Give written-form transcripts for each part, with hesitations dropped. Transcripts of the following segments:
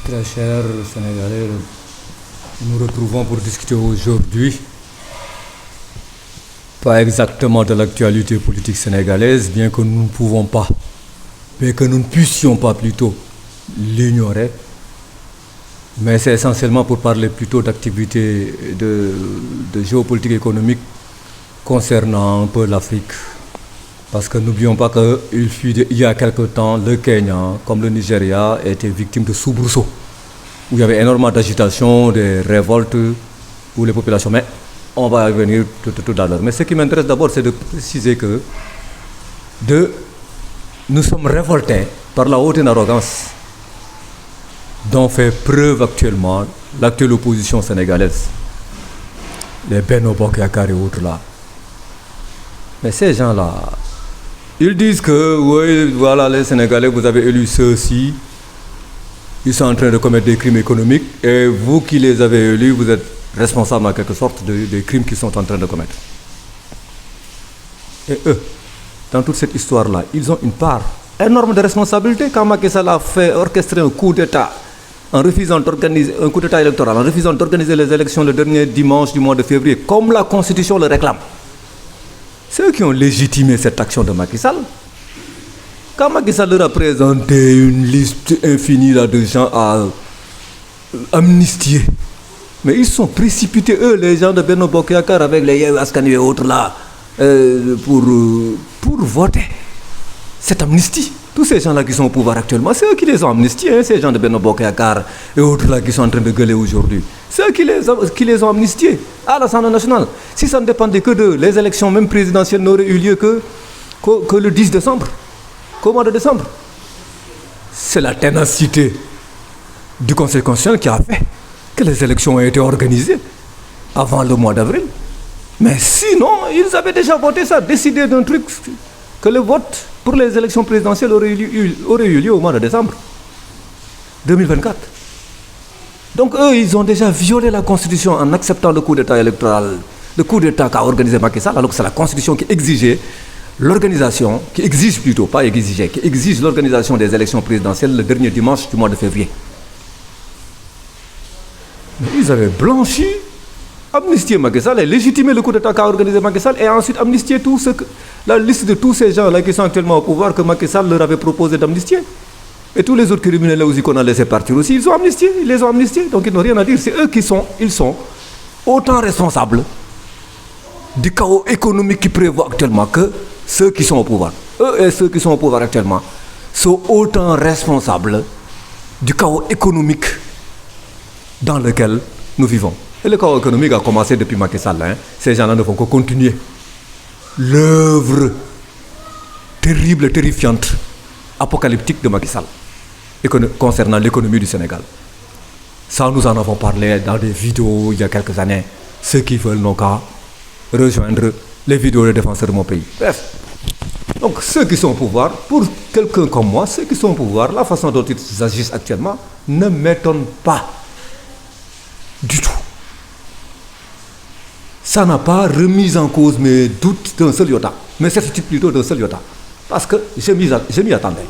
Très chers Sénégalais, nous nous retrouvons pour discuter aujourd'hui, pas exactement de l'actualité politique sénégalaise, bien que nous ne pouvons pas, mais que nous ne puissions pas plutôt l'ignorer, mais c'est essentiellement pour parler plutôt d'activités de géopolitique économique concernant un peu l'Afrique. Parce que n'oublions pas qu'il y a quelque temps, le Kenya, comme le Nigeria, était victime de soubresauts, où il y avait énormément d'agitation, des révoltes pour les populations. Mais on va y venir tout à l'heure. Mais ce qui m'intéresse d'abord, c'est de préciser que nous sommes révoltés par la haute arrogance dont fait preuve actuellement l'actuelle opposition sénégalaise, les Benno Bokk Yakaar et autres là. Mais ces gens-là, ils disent que, oui, voilà, les Sénégalais, vous avez élu ceux-ci, ils sont en train de commettre des crimes économiques, et vous qui les avez élus, vous êtes responsables en quelque sorte des crimes qu'ils sont en train de commettre. Et eux, dans toute cette histoire-là, ils ont une part énorme de responsabilité quand Macky Sall a fait orchestrer un coup d'État en refusant d'organiser un coup d'État électoral, en refusant d'organiser les élections le dernier dimanche du mois de février, comme la Constitution le réclame. Ceux qui ont légitimé cette action de Macky Sall, quand Macky Sall leur a présenté une liste infinie là, de gens à amnistier, mais ils sont précipités, eux, les gens de Benno Bokk Yakaar, avec les Yewwi Askan Wi et autres là, pour voter cette amnistie. Tous ces gens-là qui sont au pouvoir actuellement, c'est eux qui les ont amnistiés, hein, ces gens de Benno Bokk Yakaar et autres là qui sont en train de gueuler aujourd'hui. C'est eux qui les ont amnistiés à l'Assemblée nationale. Si ça ne dépendait que d'eux, les élections même présidentielles n'auraient eu lieu que le 10 décembre, qu'au mois de décembre. C'est la ténacité du Conseil constitutionnel qui a fait que les élections ont été organisées avant le mois d'avril. Mais sinon, ils avaient déjà voté ça, décidé d'un truc, que le vote pour les élections présidentielles aurait eu lieu au mois de décembre 2024. Donc eux, ils ont déjà violé la Constitution en acceptant le coup d'État électoral, le coup d'État qu'a organisé Macky Sall, alors que c'est la Constitution qui exigeait l'organisation, qui exige plutôt, pas exigeait, qui exige l'organisation des élections présidentielles le dernier dimanche du mois de février. Mais ils avaient blanchi, amnistié Macky Sall et légitimé le coup d'État qu'a organisé Macky Sall et ensuite amnistié la liste de tous ces gens-là qui sont actuellement au pouvoir que Macky Sall leur avait proposé d'amnistier. Et tous les autres criminels là aussi qu'on a laissé partir aussi, ils les ont amnistiés, donc ils n'ont rien à dire. C'est eux ils sont autant responsables du chaos économique qui prévaut actuellement que ceux qui sont au pouvoir. Eux et ceux qui sont au pouvoir actuellement sont autant responsables du chaos économique dans lequel nous vivons. Et le chaos économique a commencé depuis Macky Sall. Hein. Ces gens-là ne font que continuer l'œuvre terrible, terrifiante, apocalyptique de Macky Sall concernant l'économie du Sénégal. Ça, nous en avons parlé dans des vidéos il y a quelques années. Ceux qui veulent n'ont qu'à rejoindre les vidéos des défenseurs de mon pays. Bref. Donc, ceux qui sont au pouvoir, pour quelqu'un comme moi, ceux qui sont au pouvoir, la façon dont ils agissent actuellement ne m'étonne pas du tout. Ça n'a pas remis en cause mes doutes d'un seul iota, mes certitudes plutôt d'un seul iota. Parce que je m'y attendais.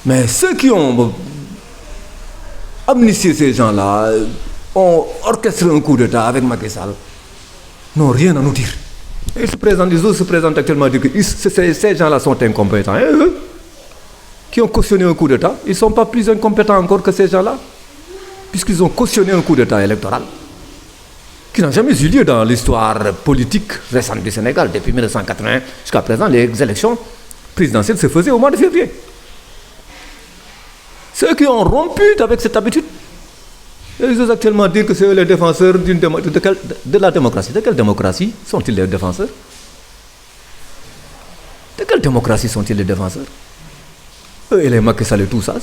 Mais ceux qui ont amnistié ces gens-là, ont orchestré un coup d'État avec Macky Sall, n'ont rien à nous dire. Et les autres se présentent actuellement à dire que ces gens-là sont incompétents. Et eux, qui ont cautionné un coup d'État, ils ne sont pas plus incompétents encore que ces gens-là, puisqu'ils ont cautionné un coup d'État électoral qui n'a jamais eu lieu dans l'histoire politique récente du Sénégal. Depuis 1980 jusqu'à présent, les élections présidentielles se faisaient au mois de février. Ceux qui ont rompu avec cette habitude, ils osent actuellement dire que c'est eux les défenseurs de la démocratie. De quelle démocratie sont-ils les défenseurs? De quelle démocratie sont-ils les défenseurs? Eux et les Macky Sall et tout ça,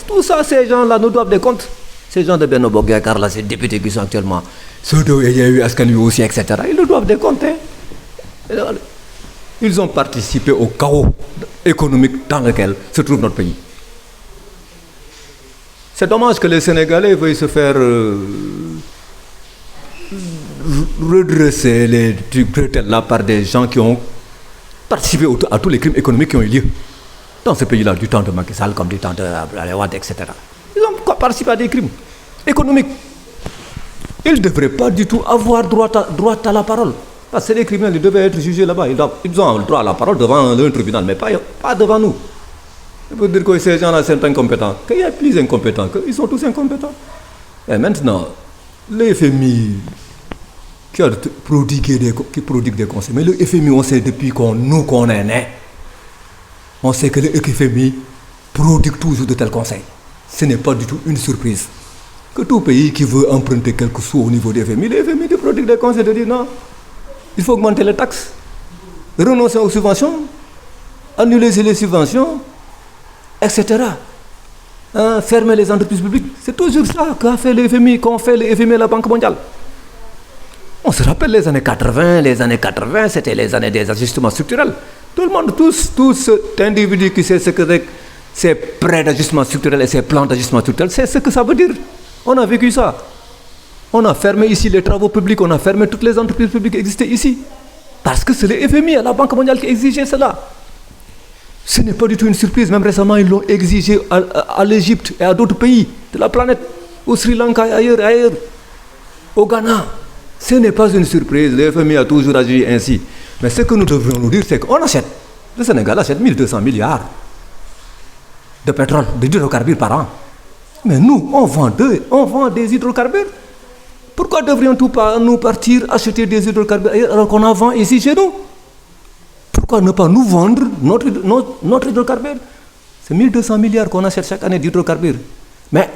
ces gens-là nous doivent des comptes. Ces gens de Benno Bokk Yakaar, là, ces députés qui sont actuellement, ceux de Yewwi Askan Wi aussi, etc., ils nous doivent des comptes. Hein. Ils ont participé au chaos économique dans lequel se trouve notre pays. C'est dommage que les Sénégalais veuillent se faire redresser les trucs là par des gens qui ont participé à tous les crimes économiques qui ont eu lieu. dans ce pays-là, du temps de Macky Sall comme du temps de Wade, etc. Ils ont participé à des crimes économiques. Ils ne devraient pas du tout avoir droit à la parole. Parce que les criminels, ils devaient être jugés là-bas. Ils ont le droit à la parole devant un tribunal, mais pas devant nous. Il faut dire que ces gens-là sont incompétents. Qu'il y a plus incompétents, qu'ils sont tous incompétents. Et maintenant, le FMI qui prodigue des conseils. Mais le FMI, on sait depuis qu'on est né, on sait que le FMI prodigue toujours de tels conseils. Ce n'est pas du tout une surprise. Que tout pays qui veut emprunter quelques sous au niveau du FMI, le FMI prodigue des conseils de dire non, il faut augmenter les taxes, renoncer aux subventions, annuler les subventions, etc. Fermer les entreprises publiques. C'est toujours ça qu'a fait le FMI, qu'ont fait le FMI et la Banque mondiale. On se rappelle les années 80, c'était les années des ajustements structurels. Tout le monde, tous cet individu qui sait ce que c'est ces prêts d'ajustement structurel et ces plans d'ajustement structurel, c'est ce que ça veut dire. On a vécu ça. On a fermé ici les travaux publics, on a fermé toutes les entreprises publiques qui existaient ici. Parce que c'est le FMI et la Banque mondiale qui exigeaient cela. Ce n'est pas du tout une surprise. Même récemment, ils l'ont exigé à l'Égypte et à d'autres pays de la planète, au Sri Lanka et ailleurs, au Ghana. Ce n'est pas une surprise. Le FMI a toujours agi ainsi. Mais ce que nous devrions nous dire, c'est qu'on achète. Le Sénégal achète 1200 milliards de pétrole, d'hydrocarbures par an. Mais nous, on vend des hydrocarbures. Pourquoi devrions-nous partir acheter des hydrocarbures alors qu'on en vend ici chez nous? Pourquoi ne pas nous vendre notre hydrocarbure? C'est 1200 milliards qu'on achète chaque année d'hydrocarbures. Mais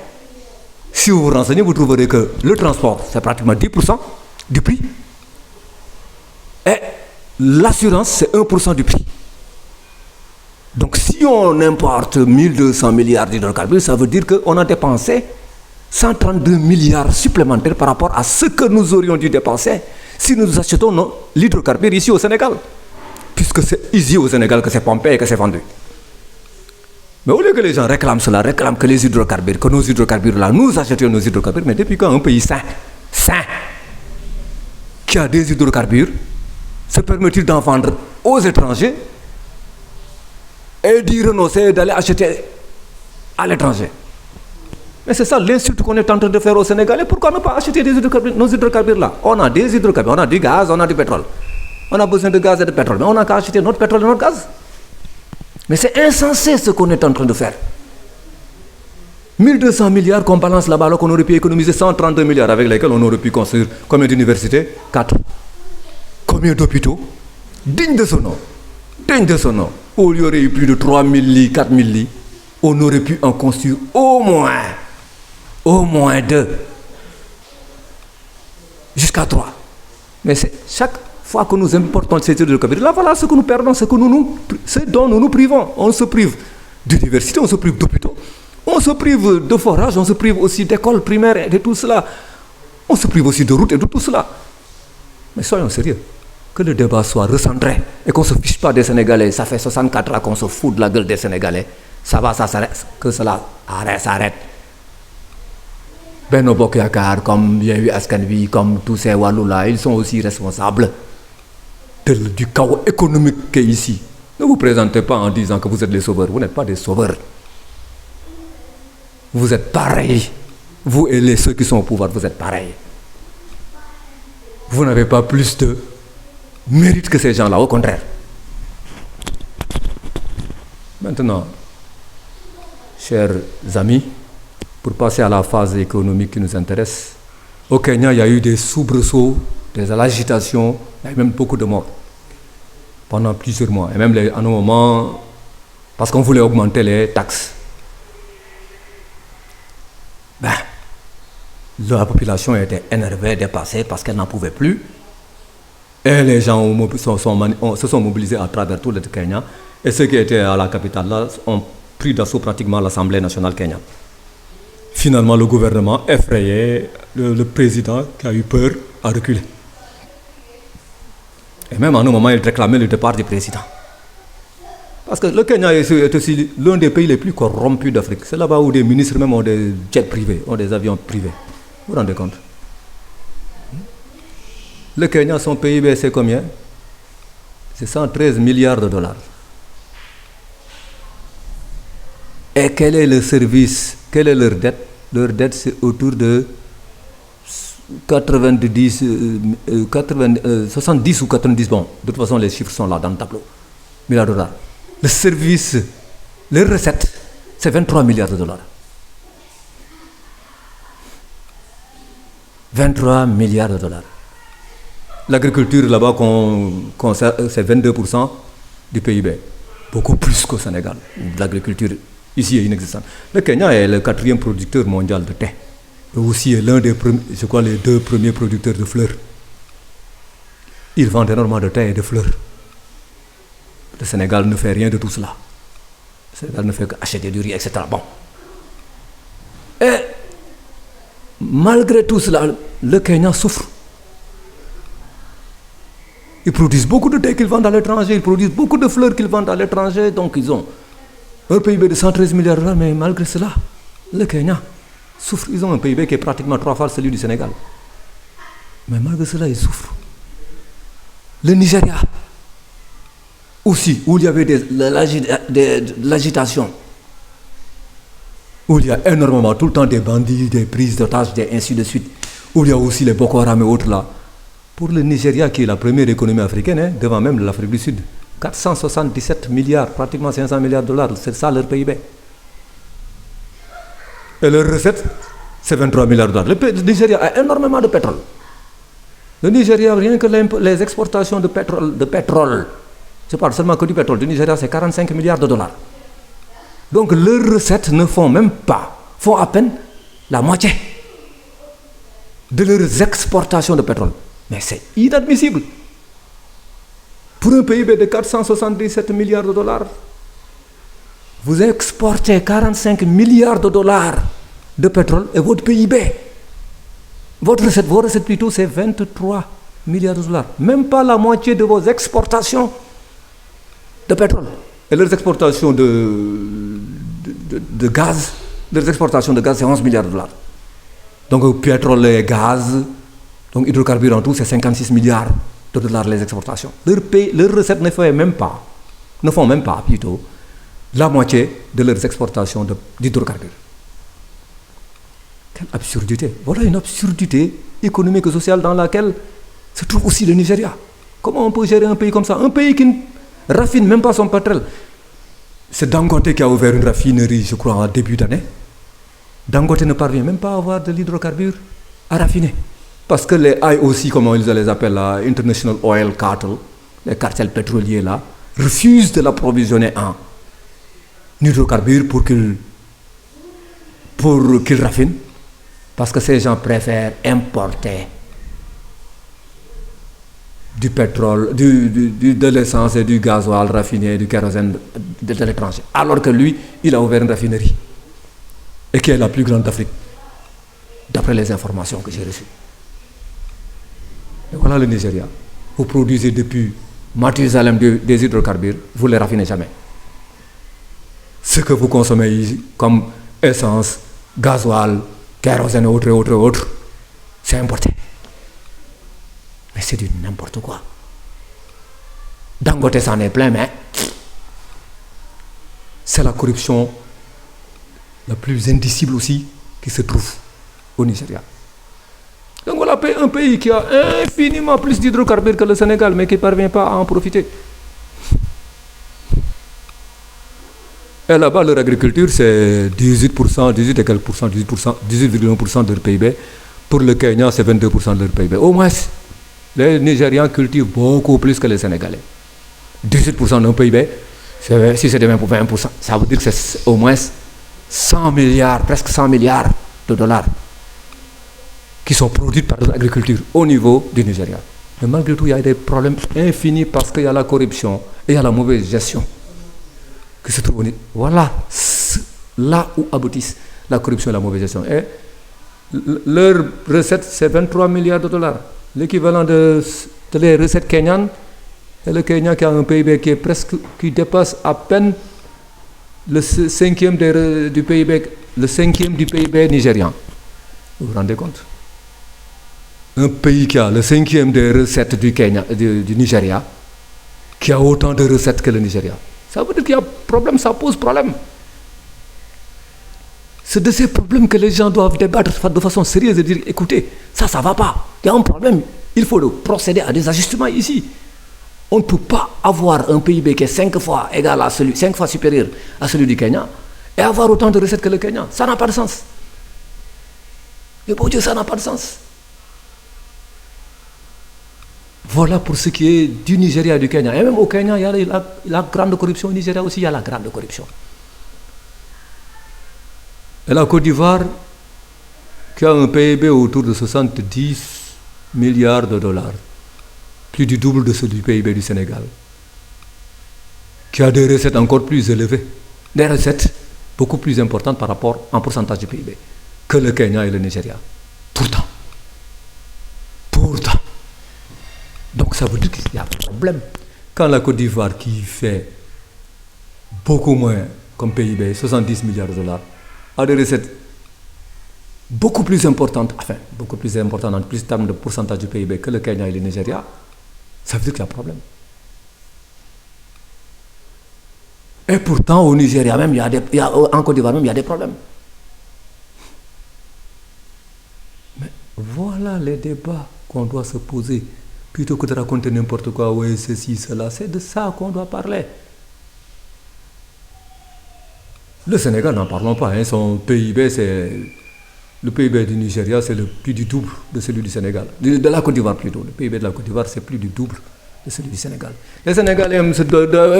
si vous vous renseignez, vous trouverez que le transport, c'est pratiquement 10% du prix. Et l'assurance, c'est 1% du prix. Donc si on importe 1200 milliards d'hydrocarbures, ça veut dire qu'on a dépensé 132 milliards supplémentaires par rapport à ce que nous aurions dû dépenser si nous achetons l'hydrocarbure ici au Sénégal. Puisque c'est ici au Sénégal que c'est pompé et que c'est vendu. Mais au lieu que les gens réclament cela, réclament que les hydrocarbures, que nos hydrocarbures là, nous achetions nos hydrocarbures, mais depuis quand un pays sain, qui a des hydrocarbures, se permet-il d'en vendre aux étrangers et d'y renoncer d'aller acheter à l'étranger? Mais c'est ça l'insulte qu'on est en train de faire au Sénégal. Et pourquoi ne pas acheter nos hydrocarbures là? On a des hydrocarbures, on a du gaz, on a du pétrole. On a besoin de gaz et de pétrole, mais on n'a qu'à acheter notre pétrole et notre gaz. Mais c'est insensé ce qu'on est en train de faire. 1200 milliards qu'on balance là-bas alors qu'on aurait pu économiser 132 milliards avec lesquels on aurait pu construire combien d'universités? 4. Combien d'hôpitaux? Digne de son nom. Digne de son nom. Où il y aurait eu plus de 3000 lits, 4000 lits, on aurait pu en construire au moins 2. Jusqu'à 3. Mais c'est chaque fois que nous importons ces hydrocarbures, là voilà ce que nous perdons, ce dont nous nous privons. On se prive d'université, on se prive d'hôpitaux, on se prive de forages, on se prive aussi d'écoles primaires et de tout cela. On se prive aussi de routes et de tout cela. Mais soyons sérieux, que le débat soit recentré et qu'on ne se fiche pas des Sénégalais. Ça fait 64 ans qu'on se fout de la gueule des Sénégalais. Ça va, ça s'arrête, que cela s'arrête. Benno Bokk Yakaar, comme Yewwi Askan Wi, comme tous ces Walou-là, ils sont aussi responsables du chaos économique qui est ici. Ne vous présentez pas en disant que vous êtes les sauveurs. Vous n'êtes pas des sauveurs. Vous êtes pareils. Vous et ceux qui sont au pouvoir, vous êtes pareils. Vous n'avez pas plus de mérite que ces gens-là, au contraire. Maintenant, chers amis, pour passer à la phase économique qui nous intéresse, au Kenya, il y a eu des soubresauts, des agitations, il y a eu même beaucoup de morts pendant plusieurs mois. Et même à un moment, parce qu'on voulait augmenter les taxes. La population était énervée, dépassée, parce qu'elle n'en pouvait plus. Et les gens se sont mobilisés à travers tout le Kenya. Et ceux qui étaient à la capitale là ont pris d'assaut pratiquement l'Assemblée nationale kenyane. Finalement, le gouvernement, effrayé, le président qui a eu peur, a reculé. Et même à un moment, il réclamait le départ du président. Parce que le Kenya est aussi l'un des pays les plus corrompus d'Afrique. C'est là-bas où des ministres même ont des jets privés, ont des avions privés. Vous vous rendez compte? Le Kenya, son PIB, c'est combien? C'est 113 milliards de dollars. Et quel est le service? Quelle est leur dette? Leur dette, c'est autour de 70 ou 90, bon, de toute façon, les chiffres sont là dans le tableau. Milliards de dollars. Le service, les recettes, c'est 23 milliards de dollars. 23 milliards de dollars. L'agriculture là-bas, c'est 22% du PIB. Beaucoup plus qu'au Sénégal. L'agriculture ici est inexistante. Le Kenya est le 4e producteur mondial de thé. Et aussi est l'un des les 2 premiers producteurs de fleurs. Ils vendent énormément de thé et de fleurs. Le Sénégal ne fait rien de tout cela. Le Sénégal ne fait qu'acheter du riz, etc. Bon. Et malgré tout cela, le Kenya souffre. Ils produisent beaucoup de thé qu'ils vendent à l'étranger, ils produisent beaucoup de fleurs qu'ils vendent à l'étranger, donc ils ont un PIB de 113 milliards de dollars, mais malgré cela, le Kenya souffre. Ils ont un PIB qui est pratiquement 3 fois celui du Sénégal. Mais malgré cela, ils souffrent. Le Nigeria, aussi, où il y avait de l'agitation, où il y a énormément, tout le temps des bandits, des prises d'otages, et ainsi de suite, où il y a aussi les Boko Haram et autres là. Pour le Nigeria, qui est la première économie africaine, devant même l'Afrique du Sud, 477 milliards, pratiquement 500 milliards de dollars, c'est ça leur PIB. Et leur recette, c'est 23 milliards de dollars. Le Nigeria a énormément de pétrole. Le Nigeria, rien que les exportations de pétrole, je parle seulement que du pétrole, du Nigeria, c'est 45 milliards de dollars. Donc leurs recettes ne font même pas, font à peine la moitié de leurs exportations de pétrole. Mais c'est inadmissible. Pour un PIB de 477 milliards de dollars, vous exportez 45 milliards de dollars de pétrole et votre PIB, vos recettes plutôt, c'est 23 milliards de dollars. Même pas la moitié de vos exportations de pétrole. Et leurs exportations de gaz, c'est 11 milliards de dollars. Donc pétrole et gaz, donc hydrocarbures en tout, c'est 56 milliards de dollars les exportations. Leurs recettes ne font même pas plutôt la moitié de leurs exportations d'hydrocarbures. Quelle absurdité. Voilà une absurdité économique et sociale dans laquelle se trouve aussi le Nigeria. Comment on peut gérer un pays comme ça? Un pays qui ne raffine même pas son pétrole. C'est Dangote qui a ouvert une raffinerie, je crois, en début d'année. Dangote ne parvient même pas à avoir de l'hydrocarbure à raffiner. Parce que les IOC, comment ils les appellent là, International Oil Cartel, les cartels pétroliers là, refusent de l'approvisionner en hydrocarbures pour qu'ils raffinent. Parce que ces gens préfèrent importer du pétrole, de l'essence et du gasoil raffiné, du kérosène de l'étranger. Alors que lui, il a ouvert une raffinerie. Et qui est la plus grande d'Afrique, d'après les informations que j'ai reçues. Et voilà le Nigeria. Vous produisez depuis Mathusalem des hydrocarbures, vous ne les raffinez jamais. Ce que vous consommez ici, comme essence, gasoil, kérosène, autres, c'est importé. Mais c'est du n'importe quoi. Dangote s'en est plein, mais c'est la corruption la plus indicible aussi qui se trouve au Nigeria. Donc voilà un pays qui a infiniment plus d'hydrocarbures que le Sénégal, mais qui ne parvient pas à en profiter. Et là-bas, leur agriculture, c'est 18%, 18 et quelques pourcents, 18,1% de leur PIB. Pour le Kenya, c'est 22% de leur PIB. Au moins, les Nigérians cultivent beaucoup plus que les Sénégalais. 18% de leur PIB, si c'est de 20%, ça veut dire que c'est au moins 100 milliards, presque 100 milliards de dollars qui sont produits par l'agriculture au niveau du Nigeria. Mais malgré tout, il y a des problèmes infinis parce qu'il y a la corruption et il y a la mauvaise gestion qui se trouve au Nigeria. Voilà là où aboutissent la corruption et la mauvaise gestion. Et leur recette, c'est 23 milliards de dollars. L'équivalent de les recettes kenyanes, et le Kenya qui a un PIB qui dépasse à peine le cinquième du PIB nigérian. Vous vous rendez compte? Un pays qui a le cinquième des recettes du Nigeria, qui a autant de recettes que le Nigeria. Ça veut dire qu'il y a problème, ça pose problème. C'est de ces problèmes que les gens doivent débattre de façon sérieuse et dire, écoutez, ça ne va pas. Il y a un problème. Il faut procéder à des ajustements ici. On ne peut pas avoir un PIB qui est 5 fois égal à 5 fois supérieur à celui du Kenya et avoir autant de recettes que le Kenya. Ça n'a pas de sens. Mais bon Dieu, ça n'a pas de sens. Voilà pour ce qui est du Nigeria et du Kenya. Et même au Kenya, il y a la grande corruption. Au Nigeria aussi, il y a la grande corruption. Et la Côte d'Ivoire, qui a un PIB autour de 70 milliards de dollars, plus du double de celui du PIB du Sénégal, qui a des recettes encore plus élevées, des recettes beaucoup plus importantes par rapport en pourcentage du PIB que le Kenya et le Nigeria. Pourtant. Donc ça veut dire qu'il y a un problème. Quand la Côte d'Ivoire, qui fait beaucoup moins comme PIB, 70 milliards de dollars, a des recettes beaucoup plus importantes en plus termes de pourcentage du PIB que le Kenya et le Nigeria, ça veut dire qu'il y a un problème. Et pourtant, au Nigeria même, en Côte d'Ivoire même, il y a des problèmes. Mais voilà les débats qu'on doit se poser. Plutôt que de raconter n'importe quoi, ouais, ceci, cela, c'est de ça qu'on doit parler. Le Sénégal, n'en parlons pas, hein, son PIB, le PIB du Nigeria, c'est plus du double de celui du Sénégal. De la Côte d'Ivoire plutôt. Le PIB de la Côte d'Ivoire, c'est plus du double de celui du Sénégal. Les Sénégalais,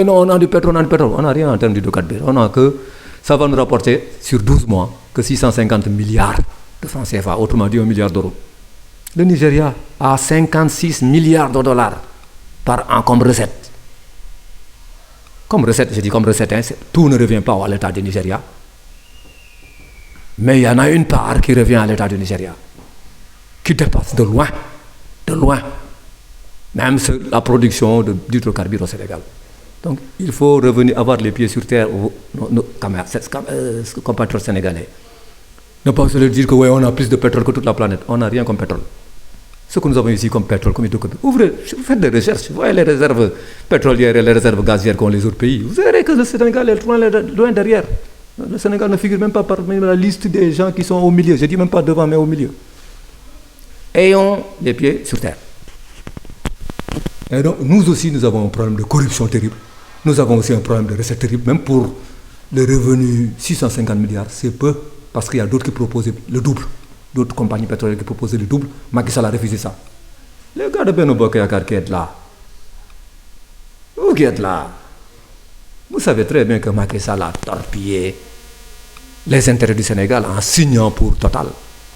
non, on a du pétrole, on n'a rien en termes de cadre. On a que, ça va nous rapporter sur 12 mois que 650 milliards de francs CFA, autrement dit 1 milliard d'euros. Le Nigeria a 56 milliards de dollars par an comme recette. Comme recette, je dis comme recette, hein, tout ne revient pas à l'État du Nigeria. Mais il y en a une part qui revient à l'État du Nigeria, qui dépasse de loin, même la production d'hydrocarbures au Sénégal. Donc il faut revenir, avoir les pieds sur terre, nos compatriotes sénégalais. Ne pas se dire que ouais, on a plus de pétrole que toute la planète. On n'a rien comme pétrole. Ce que nous avons ici comme pétrole, comme hydrocarbures. Faites des recherches, voyez les réserves pétrolières et les réserves gazières qu'ont les autres pays. Vous verrez que le Sénégal est loin derrière. Le Sénégal ne figure même pas parmi la liste des gens qui sont au milieu. Je ne dis même pas devant, mais au milieu. Ayons les pieds sur terre. Et donc, nous aussi, nous avons un problème de corruption terrible. Nous avons aussi un problème de recettes terrible. Même pour les revenus, 650 milliards, c'est peu. Parce qu'il y a d'autres qui proposaient le double. D'autres compagnies pétrolières qui proposaient le double. Macky Sall a refusé ça. Les gars de Benno Bokk Yakaar qui êtes là. Vous qui êtes là. Vous savez très bien que Macky Sall a torpillé les intérêts du Sénégal en signant pour Total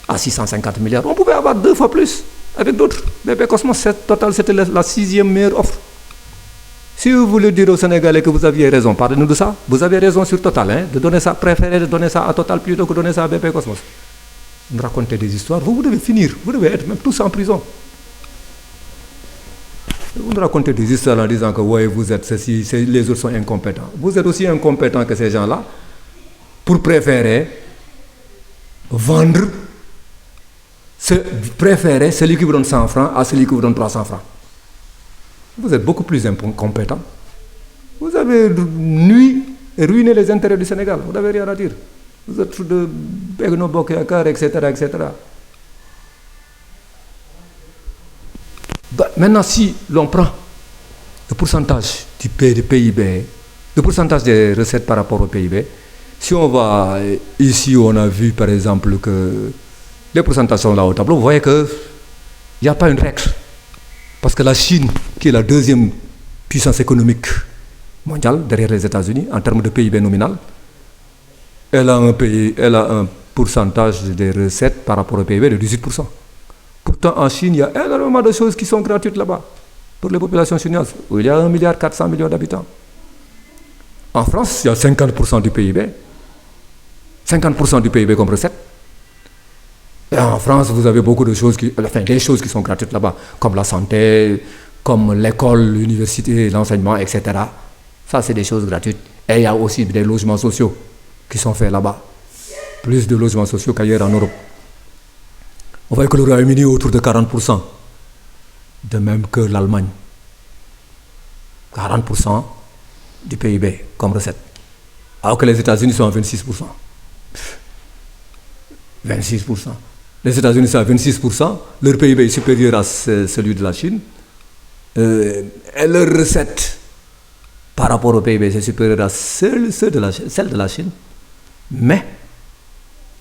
à 650 milliards. On pouvait avoir 2 fois plus avec d'autres. BP Cosmos, Total, c'était la 6e meilleure offre. Si vous voulez dire aux Sénégalais que vous aviez raison, parlez-nous de ça. Vous avez raison sur Total, hein, de donner ça, préférez de donner ça à Total plutôt que de donner ça à BP Cosmos. Vous racontez des histoires, vous devez finir, vous devez être même tous en prison. Vous nous racontez des histoires en disant que ouais, vous êtes ceci, les autres sont incompétents. Vous êtes aussi incompétents que ces gens-là pour préférer vendre, préférer celui qui vous donne 100 francs à celui qui vous donne 300 francs. Vous êtes beaucoup plus incompétents. Vous avez nuit et ruiné les intérêts du Sénégal. Vous n'avez rien à dire. Vous êtes de Benno Bokk Yakaar, etc., etc. Maintenant, si l'on prend le pourcentage du PIB, le pourcentage des recettes par rapport au PIB, si on va ici, on a vu par exemple que les pourcentages sont là au tableau, vous voyez qu'il n'y a pas une règle. Parce que la Chine, qui est la 2e puissance économique mondiale, derrière les États-Unis, en termes de PIB nominal, elle a un pourcentage des recettes par rapport au PIB de 18%. Pourtant, en Chine, il y a énormément de choses qui sont gratuites là-bas, pour les populations chinoises, où il y a 1,4 milliard d'habitants. En France, il y a 50% du PIB. 50% du PIB comme recette. Et en France, vous avez beaucoup de choses des choses qui sont gratuites là-bas, comme la santé, comme l'école, l'université, l'enseignement, etc. Ça, c'est des choses gratuites. Et il y a aussi des logements sociaux qui sont faits là-bas. Plus de logements sociaux qu'ailleurs en Europe. On voit que le Royaume-Uni est autour de 40%, de même que l'Allemagne. 40% du PIB comme recette. Alors que les États-Unis sont à 26%. 26%. Les États-Unis, c'est à 26%. Leur PIB est supérieur à celui de la Chine. Et leur recette par rapport au PIB, c'est supérieur à celle de la Chine. Mais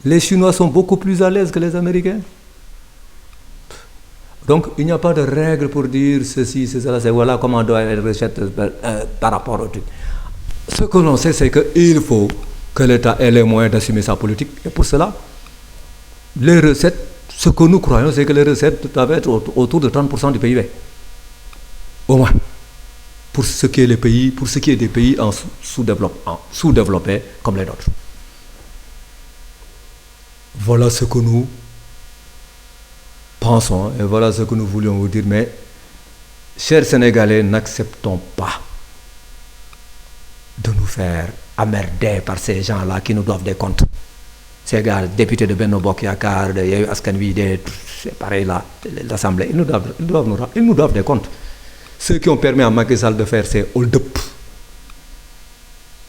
les Chinois sont beaucoup plus à l'aise que les Américains. Donc, il n'y a pas de règle pour dire ceci, cela, c'est voilà comment doit être recette par rapport au truc. Ce que l'on sait, c'est qu'il faut que l'État ait les moyens d'assumer sa politique. Et pour cela, les recettes, ce que nous croyons, c'est que les recettes doivent être autour de 30% du PIB. Au moins. Pour ce qui est des pays en sous-développés comme les nôtres. Voilà ce que nous pensons et voilà ce que nous voulions vous dire. Mais, chers Sénégalais, n'acceptons pas de nous faire emmerder par ces gens-là qui nous doivent des comptes. Ces gars, députés de Benno Bokk Yakaar, de Yewwi Askan Wi, c'est pareil là, l'Assemblée, ils nous doivent des comptes. Ceux qui ont permis à Macky Sall de faire ces hold-up,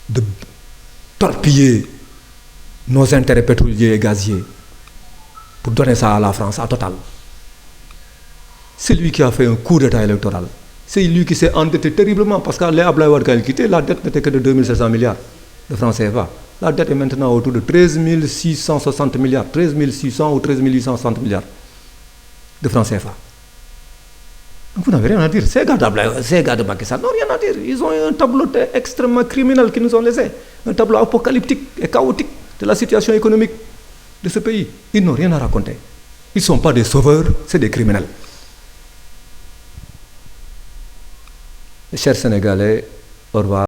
de torpiller nos intérêts pétroliers et gaziers pour donner ça à la France, à Total. C'est lui qui a fait un coup d'état électoral. C'est lui qui s'est endetté terriblement parce que les Abdoulaye Wade, quand il quittait, la dette n'était que de 2700 milliards de francs CFA. La dette est maintenant autour de 13 660 milliards, 13 600 ou 13 860 milliards de francs CFA. Donc vous n'avez rien à dire. Ces gars de Macky Sall n'ont rien à dire. Ils ont un tableau extrêmement criminel qu'ils nous ont laissé. Un tableau apocalyptique et chaotique de la situation économique de ce pays. Ils n'ont rien à raconter. Ils ne sont pas des sauveurs, c'est des criminels. Chers Sénégalais, au revoir.